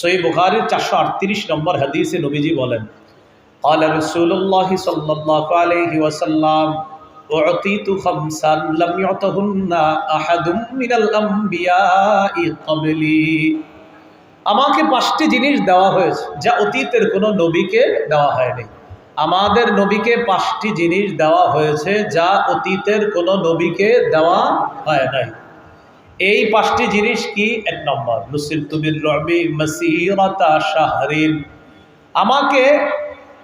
সহিহ বুখারীর 438 নম্বর হাদিসে নবীজি বলেন, قال رسول الله صلى الله عليه وسلم أعطيت خمسا لم يعطهن أحد من الأنبياء قبلي। আমাকে 5টি জিনিস দেওয়া হয়েছে যা অতীতের কোনো নবীকে দেওয়া হয়নি। আমাদের নবীকে 5টি জিনিস দেওয়া হয়েছে যা অতীতের কোনো নবীকে দেওয়া হয় নাই। এই 5টি জিনিস কি? 1 নম্বর, নুসিরতু বির-রু'বি মাসীরাতা শাহরিন, আমাকে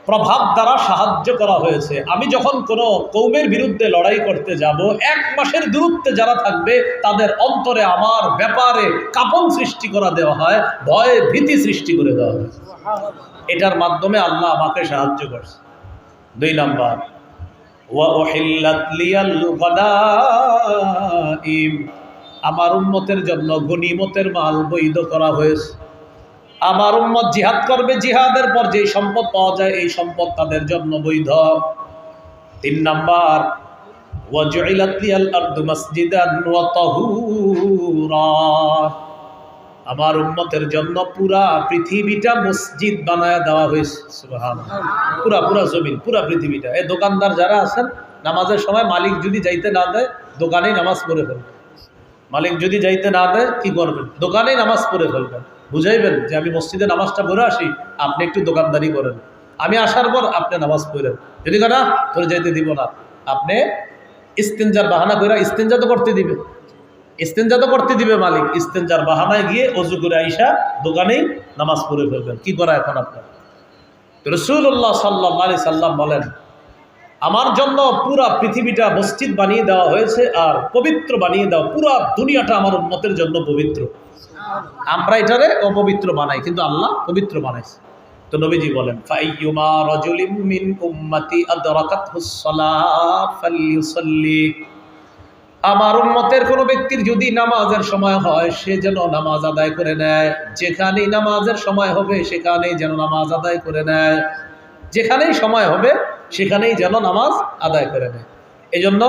প্রভাব দ্বারা সাহায্য করা হয়েছে। আমি যখন কোনো কওমের বিরুদ্ধে লড়াই করতে যাব, 1 মাসের দূরত্বে যারা থাকবে তাদের অন্তরে আমার ব্যাপারে কাঁপন সৃষ্টি করা দেওয়া হয়, ভয় ভীতি সৃষ্টি করে দেওয়া হয়। এটার মাধ্যমে আল্লাহ আমাকে সাহায্য করছে। 2 নম্বর, ওয়া উহিল্লাত লিয়াল গনাইম, আমার উম্মতের জন্য গনিমতের মাল বৈধ করা হয়েছে। আমার উম্মত জিহাদ করবে, জিহাদের পর যেই সম্পদ পাওয়া যায় এই সম্পদ তাদের জন্য বৈধ। 3 নাম্বার, ওয়া জুইলাত লিয়াল আরদু মাসজিদান ওয়া তাহুরা, আমার উম্মতের জন্য পুরা পৃথিবীটা মসজিদ বানায় দেওয়া হয়েছে। সুবহানাল্লাহ, পুরা জমিন, পুরা পৃথিবীটা। এই দোকানদার যারা আছেন, নামাজের সময় মালিক যদি যাইতে না দেয় দোকানেই নামাজ পড়ে ফেলবেন। মালিক যদি যাইতে না দেয় কি করবেন? দোকানেই নামাজ পড়ে ফেলবেন। বুঝাইবেন যে আমি মসজিদে নামাজটা পড়ে আসি, আপনি একটু দোকানদারি করেন, আমি আসার পর আপনি নামাজ পড়েন। যদি না তোরে যাইতে দিব না, আপনি ইস্তেঞ্জার বাহানা করে, ইস্তেঞ্জা তো করতে দিবে, ইস্তেঞ্জা তো করতে দিবে মালিক, ইস্তেঞ্জার বাহানায় গিয়ে অজু করে আইসা দোকানেই নামাজ পড়ে ফেলবেন। কি করা এখন আপনার? রাসূলুল্লাহ সাল্লাল্লাহু আলাইহি সাল্লাম বলেন, আমার জন্য পুরা পৃথিবীটা মসজিদ বানিয়ে দেওয়া হয়েছে আর পবিত্র বানিয়ে দেওয়া, পুরা দুনিয়াটা আমার উম্মতের জন্য পবিত্র। আমরা এটারে অপবিত্র বানাই, কিন্তু আল্লাহ পবিত্র বানাইছে। তো নবীজি বলেন, ফাইয়ুমা রাজুলিম মিন উম্মতি আদরাকাতহুস সালাহ ফালইউসাল্লি, আমার উম্মতের কোনো ব্যক্তির যদি নামাজের সময় হয় সে যেন নামাজ আদায় করে নেয়। যেখানেই নামাজের সময় হবে সেখানেই যেন নামাজ আদায় করে নেয়, যেখানেই সময় হবে সেখানেই যেন নামাজ আদায় করে নেয়। এই জন্য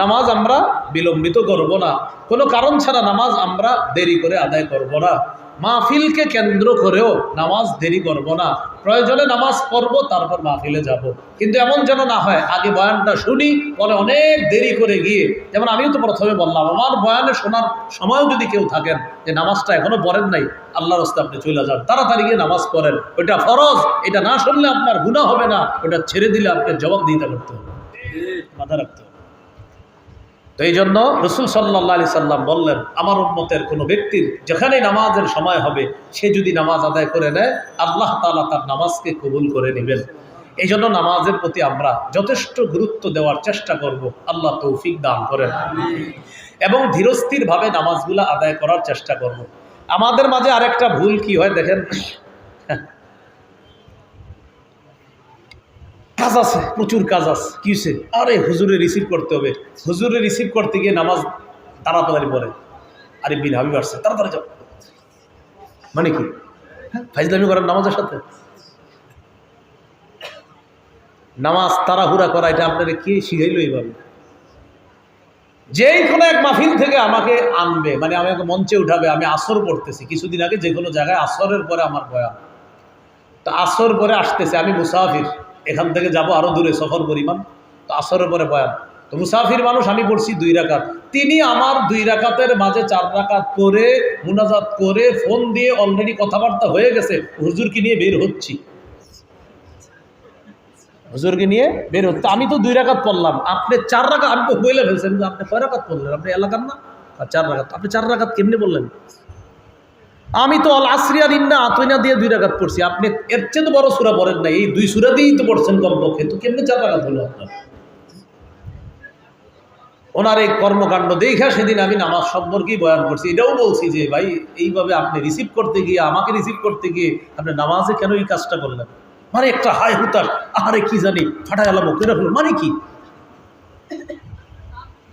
নামাজ আমরা বিলম্বিত করব না, কোনো কারণ ছাড়া নামাজ আমরা দেরি করে আদায় করব না। মাহফিলকে কেন্দ্র করেও নামাজ দেরি করব না, প্রয়োজনে নামাজ পড়ব তারপর মাহফিলে যাব। কিন্তু এমন যেন না হয় আগে বয়ানটা শুনি পরে অনেক দেরি করে গিয়ে, যেমন আমিও তো প্রথমে বললাম, আমার বয়ানে শোনার সময়ও যদি কেউ থাকেন যে নামাজটা এখনো পড়েন নাই, আল্লাহর রাস্তায় আপনি চলে যান, তাড়াতাড়ি গিয়ে নামাজ পড়েন, ওইটা ফরজ, এটা না শুনলে আপনার গুনাহ হবে না, ওটা ছেড়ে দিলে আপনার জবাবদিহিতা করতে হবে, মাথা রাখতে হবে। তো এই জন্য রাসূল সাল্লাল্লাহু আলাইহি সাল্লাম বললেন, আমার উম্মতের কোনো ব্যক্তির যেখানেই নামাজের সময় হবে সে যদি নামাজ আদায় করে নেয়, আল্লাহ তাআলা তার নামাজকে কবুল করে নেবেন। এই জন্য নামাজের প্রতি আমরা যথেষ্ট গুরুত্ব দেওয়ার চেষ্টা করব, আল্লাহ তৌফিক দান করেন। এবং ধীরস্থিরভাবে নামাজগুলো আদায় করার চেষ্টা করব। আমাদের মাঝে আরেকটা ভুল কি হয় দেখেন, কাজ আছে, প্রচুর কাজ আছে, কি হয়েছে, আরে হুজুরে রিসিভ করতে হবে, হুজুরে রিসিভ করতে গিয়ে নামাজ তাড়াতাড়ি পড়ে, আরে বিন হাবিব আসছে তাড়াতাড়ি যাও, মানে কি ফাইজলামি করেন নামাজের সাথে? নামাজ তাড়াহুড়া করা এটা আপনারা কে শিখাইলো? এইভাবে যেই কোনো এক মাহফিল থেকে আমাকে আনবে, মানে আমাকে মঞ্চে উঠাবে, আমি আসর পড়তেছি কিছুদিন আগে যে কোনো জায়গায়, আসরের পরে আমার বয়ান, তো আসর পরে আসতেছে, আমি মুসাফির, এখান থেকে যাব আরো দূরে সফর পরিমাণ, তো আসরের পরে বয়ান, তো মুসাফির মানুষ, আমি পড়ছি 2 রাকাত, তিনি আমার 2 রাকাতের মাঝে 4 রাকাত করে মুনাজাত করে ফোন দিয়ে অলরেডি কথাবার্তা হয়ে গেছে, হুজুরকে নিয়ে বের হচ্ছি, হুজুরকে নিয়ে বের হচ্ছে, আমি তো 2 রাকাত পড়লাম, আপনি 4 রাকাত, আমি তো বলে ফেলছেন, আপনি কয় রাকাত পড়লেন? আপনি এলাকার না, 4 রাকাত, আপনি 4 রাকাত কেমনে বললেন? আমি তো আল আসরিয়া ইন্না আতইনা দিয়ে 2 রাকাত পড়ছি, আপনি এর চেয়ে তো বড় সূরা পড়েন না, এই 2 সূরা দিয়েই তো পড়ছেন কমপক্ষে, তো কেমনে 4 রাকাত হলো আপনার? ওনার এই কর্মকাণ্ড দেখা সেদিন আমি নামাজ সম্পর্কেই বয়ান করছি, এটাও বলছি যে ভাই এইভাবে আপনি রিসিভ করতে গিয়ে, আমাকে রিসিভ করতে গিয়ে আপনি নামাজে কেন এই কাজটা করলেন? মানে একটা হাই হুতাশ, আরে কি জানি ফাটা গেলাম কেন হলো, মানে কি,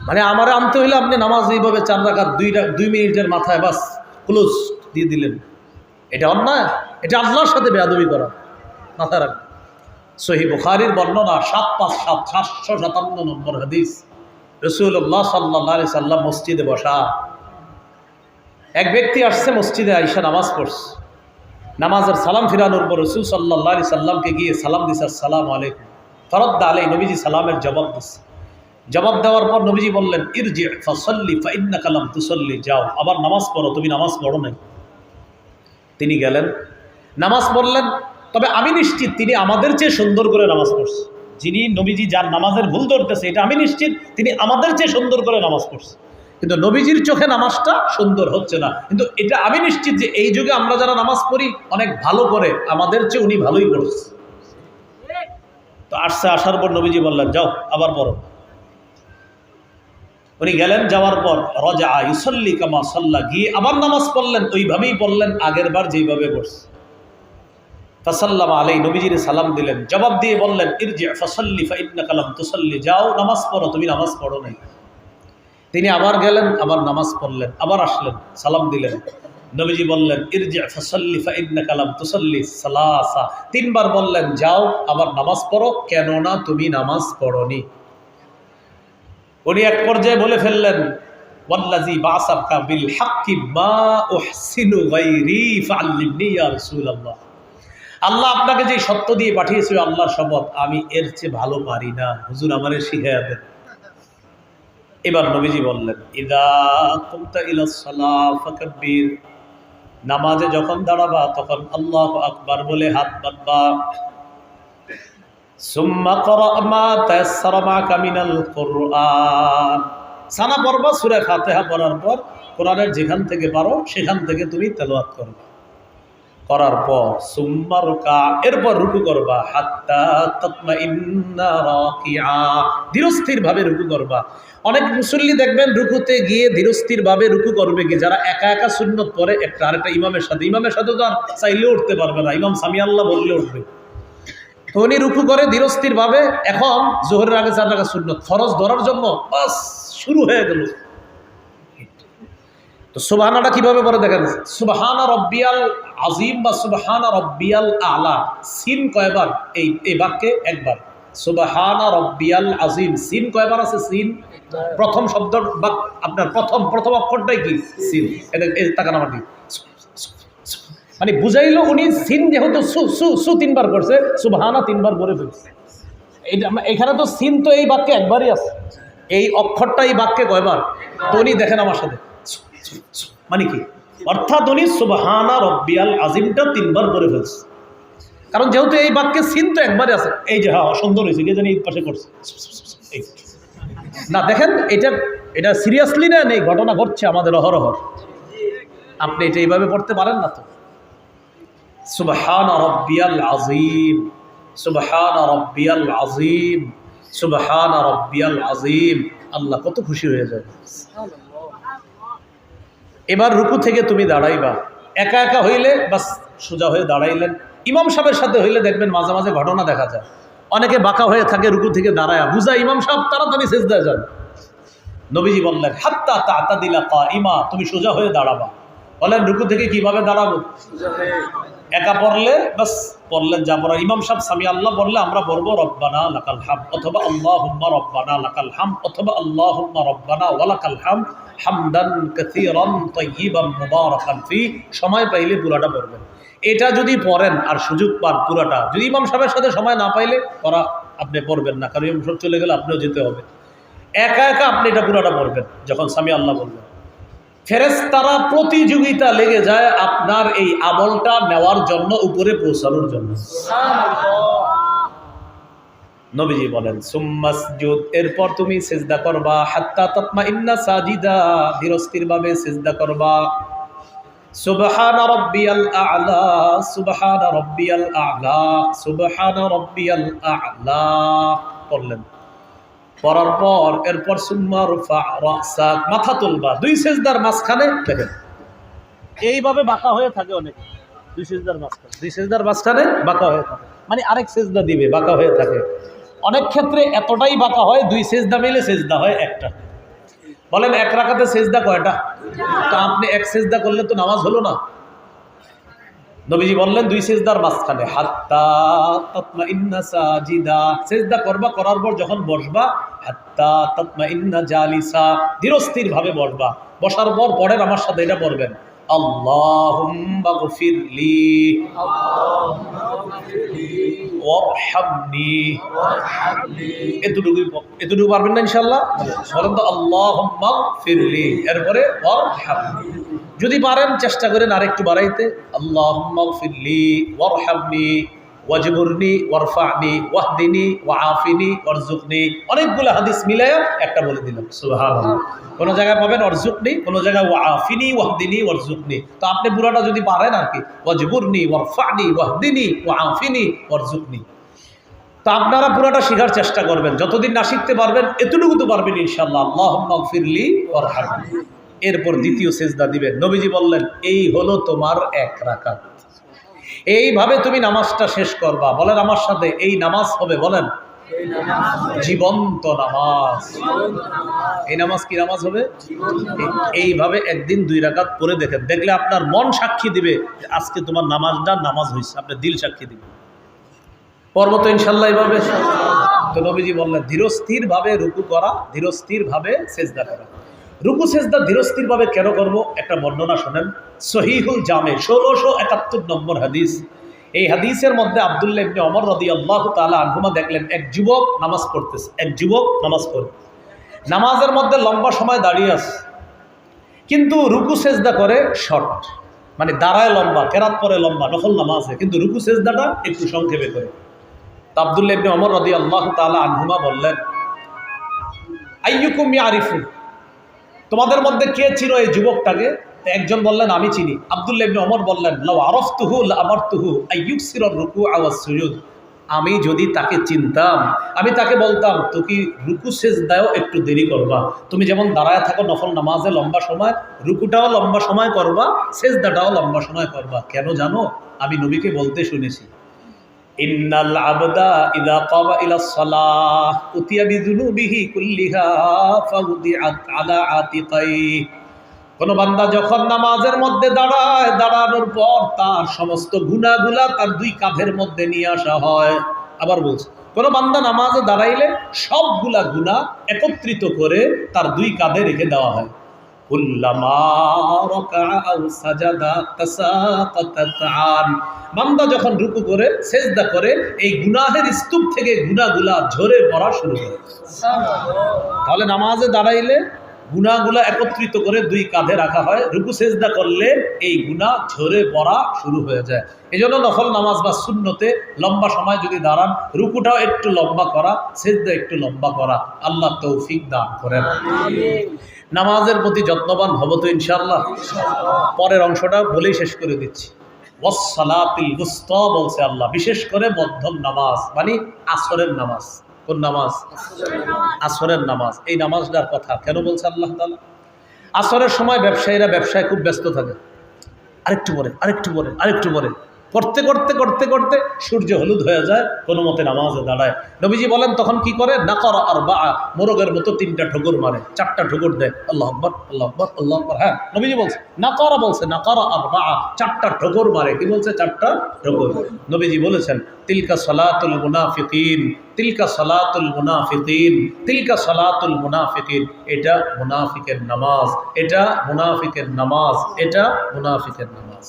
মানে আমার আনতে হইলে আপনি নামাজ এইভাবে 4 রাকাত 2 মিনিটের মাথায় বাস ক্লোজ দিয়ে দিলেন, এটা অন্যায়, এটা আল্লাহর সাথে বেয়াদবি করা, মাথায় রাখবেন। সহিহ বুখারীর বর্ণনা 757 নম্বর হাদিস, রাসূলুল্লাহ সাল্লাল্লাহু আলাইহি সাল্লাম মসজিদে বসা, এক ব্যক্তি আসছে মসজিদে আইসা নামাজ পড়ছে, নামাজের সালাম ফিরানোর পর রাসূল সাল্লাল্লাহু আলাইহি সাল্লামকে গিয়ে সালাম দিছে, আসসালামু আলাইকুম। ফারাদ্দা আলাইহি, নবীজি সালামের জবাব দিচ্ছে। জবাব দেওয়ার পর নবীজি বললেন, ইরজি ফাসাল্লি ফাইন্নাকা লাম তুসাল্লি, যাও আবার নামাজ পড়ো, তুমি নামাজ পড়ো নাই। তিনি গেলেন, নামাজ পড়লেন। তবে আমি নিশ্চিত তিনি আমাদের চেয়ে সুন্দর করে নামাজ পড়ছে। যিনি নবীজি যার নামাজের ভুল ধরতেছে, এটা আমি নিশ্চিত তিনি আমাদের চেয়ে সুন্দর করে নামাজ পড়ছে। কিন্তু নবীজির চোখে নামাজটা সুন্দর হচ্ছে না। কিন্তু এটা আমি নিশ্চিত যে এই যুগে আমরা যারা নামাজ পড়ি অনেক ভালো করে, আমাদের চেয়ে উনি ভালোই পড়ছে। তো আসার পর নবীজি বললেন, যাও আবার পড়ো। উনি গেলেন, যাওয়ার পর রজা ইউসল্লি কামা সাল্লা, গিয়ে আবার নামাজ পড়লেন, ওইভাবেই পড়লেন আগের বার যেইভাবে পড়ছে। ফাসাল্লাম আলাই, নবীজির সালাম দিলেন, জবাব দিয়ে বললেন, ইরজি ফাসাল্লি ফাইন্নাকা লাম তুসাল্লি, যাও নামাজ পড়ো, তুমি নামাজ পড়ো নাই। তিনি আবার গেলেন, আবার নামাজ পড়লেন, আবার আসলেন, সালাম দিলেন। নবীজি বললেন, ইরজি ফাসাল্লি ফাইন্নাকা লাম তুসাল্লি সালাসা, তিনবার বললেন, যাও আবার নামাজ পড়ো, কেননা তুমি নামাজ পড়োনি। উনি এক পর্যায়ে বলে ফেললেন, ওয়াল্লাযী বা'সাকা বিল হাক্কি মা উহসিনু গায়রি ফাআল্লিমনি ইয়া রাসূলুল্লাহ, আল্লাহ আপনাকে যে সত্য দিয়ে পাঠিয়েছে, আল্লাহর শপথ আমি এর চেয়ে ভালো পারি না, হুজুর আমারে শিখাইয়া দেন। এবার নবীজি বললেন, ইযা কুমতা ইলাস সালাহ ফাকাব্বির, নামাজে যখন দাঁড়াবা তখন আল্লাহু আকবার বলে হাত বাঁধবা। সুম্মা ক্রা মা তায়াসসারা মাকা মিনাল কুরআন, সানা পড়বা, সূরা ফাতিহা পড়ার পর কোরআনের যেখান থেকে পারো সেখান থেকে তুমি তেলাওয়াত করবা। করার পর সুম্মা রুকা, এরপর রুকু করবা, হাত্তা তাতমাইন্না রাকিআ, ধীরস্থির ভাবে রুকু করবা। অনেক মুসল্লি দেখবেন রুকুতে গিয়ে ধীরস্থির ভাবে রুকু করবে কি, যারা একা একা সুন্নত পড়ে একটা আরেকটা ইমামের সাথে তো আর চাইলেও উঠতে পারবে না, ইমাম সামি আল্লাহ বললে উঠবে। তো উনি রুকু করে ধীরস্থির ভাবে, এখন জোহরের আগে 4 রাকাত সুন্নত ফরজ ধরার জন্য বাস শুরু হয়ে গেল। তো সুবহানাটা কিভাবে পড়ে দেখেন, সুবহানা রব্বিয়াল আজিম বা সুবহানা রব্বিয়াল আলা, সিন কয়বার এই বাক্যে একবার। সুবহানা রব্বিয়াল আজিম, সিন কয়বার আছে? সিন প্রথম শব্দ বা আপনার প্রথম অক্ষরটাই কি? সিন। এটা তাকান আমার দিকে, মানে বুঝাইলো উনি সিন যেহেতু সু 3বার করছে, সুবহানা 3বার বলে ফেলছে। এখানে তো সিন তো এই বাক্যে একবারই আছে, এই অক্ষরটা এই বাক্যে কয়বার? তো উনি দেখেন আমার সাথে, মানে কি অর্থাৎ উনি সুবহানা রব্বিয়াল আজিমটা 3বার বলে ফেলছে, কারণ যেহেতু এই বাক্যে সিন তো একবারই আছে। এই যে হ্যাঁ সুন্দর হয়েছে, কে জানি এই পাশে করছে না, দেখেন এটা সিরিয়াসলি না, এই ঘটনা ঘটছে আমাদের অহরহর। আপনি এটা এইভাবে পড়তে পারেন না তো। সুবহানা রব্বিয়াল আজিম, সুবহানা রব্বিয়াল আজিম, সুবহানা রব্বিয়াল আজিম, আল্লাহ কত খুশি হয়ে যায়। এবার রুকু থেকে তুমি দাঁড়াইবা, একা একা হইলে বাস সোজা হয়ে দাঁড়াইলেন। ইমাম সাহেবের সাথে হইলে দেখবেন মাঝে মাঝে ঘটনা দেখা যায়, অনেকে বাঁকা হয়ে থাকে রুকু থেকে দাঁড়ায়, বুঝা ইমাম সাহেব তাড়াতাড়ি সিজদায় যান। নবীজি বললেন, হাত্তা তা'তাদিলা কাইমা, তুমি সোজা হয়ে দাঁড়াবা। বলেন রুকু থেকে কিভাবে দাঁড়াবো? একা পড়লে বাস পড়লেন যা পড়া, ইমাম সাহেব সামি আল্লাহ বললে আমরা বলবো রব্বানা লাকাল হামদ, অথবা আল্লাহুম্মা রব্বানা লাকাল হামদ, অথবা আল্লাহুম্মা রব্বানা ওয়া লাকাল হামদ হামদান কাসীরান তাইয়িবান মুবারাকান ফি, সময় পাইলে পুরাটা পড়বেন। এটা যদি পড়েন আর সুযোগ পান পুরাটা, যদি ইমাম সাহেবের সাথে সময় না পাইলে পড়া আপনি পড়বেন না, কারণ ইমাম সাহেব চলে গেলে আপনিও যেতে হবে। একা একা আপনি এটা পুরাটা পড়বেন যখন সামি আল্লাহ বলবেন। ফেরেশতারা প্রতিযোগিতা লেগে যায় আপনার এই আমলটা নেওয়ার জন্য, উপরে পৌঁছানোর জন্য। নবীজি বলেন সুম্মাসজুদ, এরপর তুমি সিজদা করবা, হাত্তা তাতমাইন্না সাজিদা, ধীরস্থির ভাবে সিজদা করবা। সুবহানা রাব্বিয়াল আ'লা, সুবহানা রাব্বিয়াল আ'লা, সুবহানা রাব্বিয়াল আ'লা পড়লেন। পড়ার পর এরপর সুম্মা রফা রাসাক, মাথা তুলবা। 2 সিজদার মাঝখানে দেখেন এইভাবে বাঁকা হয়ে থাকে অনেক, 2 সিজদার মাঝখানে বাঁকা হয়ে থাকে, মানে আরেক সিজদা দিবে বাঁকা হয়ে থাকে। অনেক ক্ষেত্রে এতটাই বাঁকা হয় 2 সিজদা মিলে সিজদা হয় একটা। বলেন এক রাকাতে সিজদা কয়টা? তো আপনি এক সিজদা করলে তো নামাজ হলো না। নবীজি বললেন 2 সিজদার মাঝখানে, হাত্তা তাতমাইন্না সাজিদা, সিজদা করবা, করার পর যখন বসবা হাত্তা তাতমাইন্না জালিসা, ধীরস্থির ভাবে বসবা। বসার পর পরের আমার সাথে এটা পড়বেন, আল্লাহুম্মা গফিরলি ওয়ারহামনি। এতটুকু পারবেন না ইনশাআল্লাহ? বলেন তো আল্লাহুম্মা গফিরলি, এরপরে ওয়ারহামনি। যদি পারেন চেষ্টা করেন আরেকটু বাড়াইতে, আল্লাহুম্মা গফিরলি ওয়ারহামনি ওয়াজবুরনি ওয়ারফা'নি ওয়াহদিনি ওয়াআফিনি ওয়ারযুকনি। অনেকগুলো হাদিস মিলায়া একটা বলে দিলাম, সুবহানাল্লাহ। কোন জায়গায় পাবেন ওয়ারযুকনি, কোন জায়গায় ওয়াআফিনি ওয়াহদিনি ওয়ারযুকনি। তো আপনি পুরোটা যদি পারেন আর কি, ওয়াজবুরনি ওয়ারফা'নি ওয়াহদিনি ওয়াআফিনি ওয়ারযুকনি। তো আপনারা পুরোটা শেখার চেষ্টা করবেন, যতদিন না শিখতে পারবেন এতটুকু তো পারবেন ইনশাআল্লাহ। আল্লাহুম্মা গফিরলি ওয়ারহামনি। এরপর দ্বিতীয় সিজদা দিবেন। নবীজি বললেন এই হলো তোমার এক রাকাত। এইভাবে তুমি নামাজটা শেষ করবা। বলেন আমার সাথে, এই নামাজ হবে, বলেন জীবন্ত নামাজ। এই নামাজ কি নামাজ হবে? এইভাবে একদিন 2 রাকাত পড়ে দেখেন, দেখলে আপনার মন সাক্ষী দিবে আজকে তোমার নামাজটা নামাজ হয়েছে, আপনার দিল সাক্ষী দিবে। পর্বত ইনশাল্লাহ এইভাবে। তো নবীজি বললেন ধীরস্থির ভাবে রুকু করা, ধীরস্থির ভাবে সেজদা করা। রুকু সেজদা ধীরস্থির ভাবে কেন করব, একটা বর্ণনা শোনেন। সহিহুল জামে 1671 নম্বর হাদিস। এই হাদিসের মধ্যে আব্দুল্লাহ ইবনে ওমর রাদিয়াল্লাহু তাআলা আনহুমা দেখলেন এক যুবক নামাজ পড়তেছে, এক যুবক নামাজ পড়ে, নামাজের মধ্যে লম্বা সময় দাঁড়িয়ে আছে, কিন্তু রুকু সেজদা করে শর্ট, মানে দাঁড়ায় লম্বা, কেরাত পরে লম্বা, নফল নামাজে, কিন্তু রুকু সেজদাটা একটু সংক্ষেপে করে। তো আব্দুল্লাহ ইবনে ওমর রাদিয়াল্লাহু তাআলা আনহুমা বললেন আইয়ুকুম ইয়ারিফু, তোমাদের মধ্যে কে চিনো এই যুবকটাকে? একজন বললেন আমি চিনি। আব্দুল্লাহ ইবনে ওমর বললেন লাউ আরাফতুহু লাআমারতুহু আইয়ুকসিরার রুকুআ ওয়াস সুজুদ, আমি যদি তাকে চিনতাম আমি তাকে বলতাম তুমি রুকু সেজদায়ও একটু দেরি করবা, তুমি যেমন দাঁড়ায় থাকো নফল নামাজে লম্বা সময়, রুকুটাও লম্বা সময় করবা, সেজদাটাও লম্বা সময় করবা। কেন জানো? আমি নবীকে বলতে শুনেছি ইন্নাল আবদা ইযা কামা ইলাস সালাহ উতিয়া বিযুনুবিহি কুল্লিহা ফাউদিআত আলা আতিকাই। কোন বান্দা যখন নামাজের মধ্যে দাঁড়ায়, দাঁড়ানোর পর তার সমস্ত গুনাহগুলা তার 2 কাঁধের মধ্যে নিয়ে আসা হয়। আবার বলছি, কোন বান্দা নামাজে দাঁড়াইলে সবগুলা গুনাহ একত্রিত করে তার 2 কাঁধে রেখে দেওয়া হয়। কুল্লামা রাকাআ আও সাজাদা তাসাকাতাত আন, বান্দা যখন রুকু করে সেজদা করে এই গুনাহের স্তূপ থেকে গুনাহগুলা ঝরে পড়া শুরু করে। তাহলে নামাজে দাঁড়াইলে গুনাহগুলা একত্রিত করে 2 কাঁধে রাখা হয়, রুকু সেজদা করলে এই গুনাহ ঝরে পড়া শুরু হয়ে যায়। এজন্য নফল নামাজ বা সুন্নতে লম্বা সময় যদি দাঁড়ান, রুকুটাও একটু লম্বা করা, সেজদা একটু লম্বা করা। আল্লাহ তৌফিক দান করেন। নামাজের প্রতি যত্নবান হব তো ইনশাআল্লাহ। পরের অংশটা বলেই শেষ করে দিচ্ছি। ওয়াসসালাতিল উসতা বলছে আল্লাহ, বিশেষ করে মধ্যম নামাজ, মানে আসরের নামাজ। কোন নামাজ? আসরের নামাজ। এই নামাজটার কথা কেন বলছে আল্লাহ তাআলা? আসরের সময় ব্যবসায়ীরা ব্যবসায় খুব ব্যস্ত থাকে, আরেকটু পরে আরেকটু পরে আরেকটু পরে করতে করতে করতে করতে সূর্য হলুদ হয়ে যায়, কোনো মতে নামাজে দাঁড়ায়। নবীজি বলেন তখন কি করে? নাকারা আরবা, মোরগের মতো 3টা ঠোকর মারে, 4টা ঠোকর দেয়, আল্লাহু আকবার আল্লাহু আকবার আল্লাহু আকবার। হ্যাঁ, নবীজি বলছে নাকারা, বলছে নাকারা আরবা, 4টা ঠোকর মারে। কি বলছে? 4টা ঠোকর। নবীজি বলেছেন তিলকা সালাতুল মুনাফিকিন, তিলকা সালাতুল মুনাফিকিন, তিলকা সালাতুল মুনাফিকিন। এটা মুনাফিকের নামাজ, এটা মুনাফিকের নামাজ, এটা মুনাফিকের নামাজ।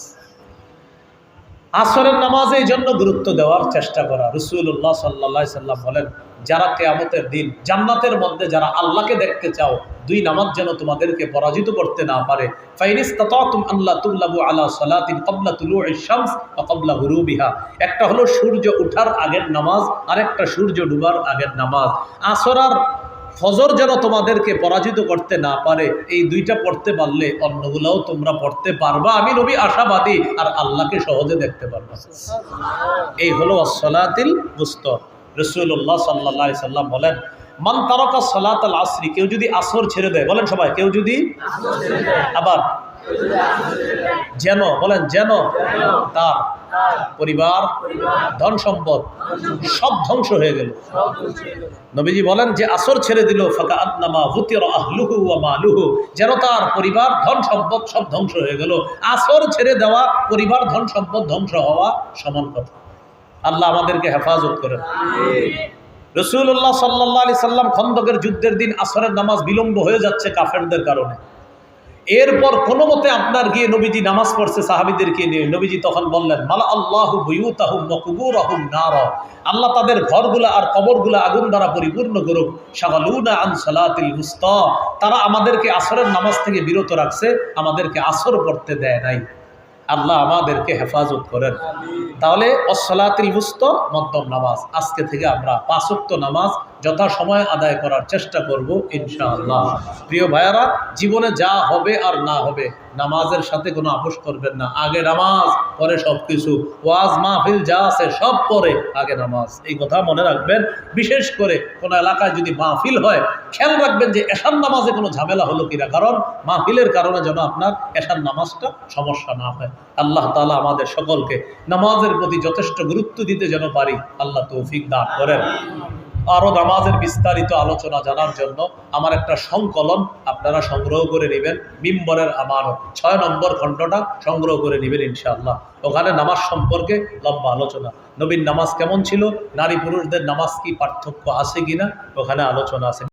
আসরের নামাজে এই জন্য গুরুত্ব দেওয়ার চেষ্টা করা। রাসূলুল্লাহ সাল্লাল্লাহু আলাইহি সাল্লাম বলেন যারা কিয়ামতের দিন জান্নাতের মধ্যে যারা আল্লাহকে দেখতে চাও, 2 নামাজ যেন তোমাদেরকে পরাজিত করতে না পারে। ফাইনিস্তাতাতুম আল্লা তুগলাবু আলা সালাতিন ক্বাবলা তুলুইশ শামস ওয়া ক্বাবলা গুরুবিহা। একটা হলো সূর্য ওঠার আগের নামাজ, আর একটা সূর্য ডুবার আগের নামাজ। আসর আর ফজর যেন তোমাদেরকে পরাজিত করতে না পারে। এই 2টা পড়তে পারলে অন্যগুলোও তোমরা পড়তে পারবা, আমি নবী আশাবাদী, আর আল্লাহকে সহজে দেখতে পারবা। এই হলো আসসালাতিল উসতা। রাসূলুল্লাহ সাল্লাল্লাহু আলাইহি সাল্লাম বলেন মান তারাকা সালাতাল আসরি, কেউ যদি আসর ছেড়ে দেয়, বলেন সবাই, কেউ যদি আবার যেন, বলেন যেন তার পরিবার, ধন সম্পদ সব ধ্বংস হয়ে গেল। নবীজি বলেন যে আসর ছেড়ে দিল ফাকাআন্নামা হুতিরা আহলুহু ওয়া মালুহু, যেন তার পরিবার, ধন সম্পদ সব ধ্বংস হয়ে গেল। আসর ছেড়ে দেওয়া, পরিবার, ধন সম্পদ ধ্বংস হওয়া সমান কথা। আল্লাহ আমাদেরকে হেফাজত করেন। রাসূলুল্লাহ সাল্লাল্লাহু আলাইহি সাল্লাম খন্দকের যুদ্ধের দিন আসরের নামাজ বিলম্ব হয়ে যাচ্ছে কাফেরদের কারণে। এরপর কোনো মতে আপনার গিয়ে নবীজি নামাজ পড়ছে সাহাবীদেরকে নিয়ে, নবীজি তখন বললেন মালা আল্লাহু বুয়ুতাহুম ওয়া কুবুরাহুম নারা, আল্লাহ তাদের ঘরগুলা আর কবরগুলা আগুন দ্বারা পরিপূর্ণ করুক। শাগালুনা আন সালাতিল উস্তা, তারা আমাদেরকে আসরের নামাজ থেকে বিরত রাখছে, আমাদেরকে আসর পড়তে দেয় নাই। আল্লাহ আমাদেরকে হেফাজত করেন। তাহলে অসলাতিল উস্তা মধ্যম নামাজ, আজকে থেকে আমরা 5 ওয়াক্ত নামাজ যথাসময়ে আদায় করার চেষ্টা করব ইনশাআল্লাহ। প্রিয় ভাইয়ারা, জীবনে যা হবে আর না হবে নামাজের সাথে কোনো আপোষ করবেন না। আগে নামাজ, পরে সব কিছু। ওয়াজ মাহফিল যা আছে সব পরে, আগে নামাজ। এই কথা মনে রাখবেন। বিশেষ করে কোনো এলাকায় যদি মাহফিল হয়, খেয়াল রাখবেন যে এশার নামাজে কোনো ঝামেলা হলো কিনা, কারণ মাহফিলের কারণে যেন আপনার এশার নামাজটা সমস্যা না হয়। আল্লাহ তাআলা আমাদের সকলকে নামাজের প্রতি যথেষ্ট গুরুত্ব দিতে যেন পারি, আল্লাহ তৌফিক দান করেন। আরও নামাজের বিস্তারিত আলোচনা জানার জন্য আমার একটা সংকলন আপনারা সংগ্রহ করে নেবেন। মিম্বরের আমার 6 নম্বর খণ্ডটা সংগ্রহ করে নেবেন ইনশাআল্লাহ। ওখানে নামাজ সম্পর্কে লম্বা আলোচনা, নবীর নামাজ কেমন ছিল, নারী পুরুষদের নামাজ কি পার্থক্য আছে কিনা, ওখানে আলোচনা আছে।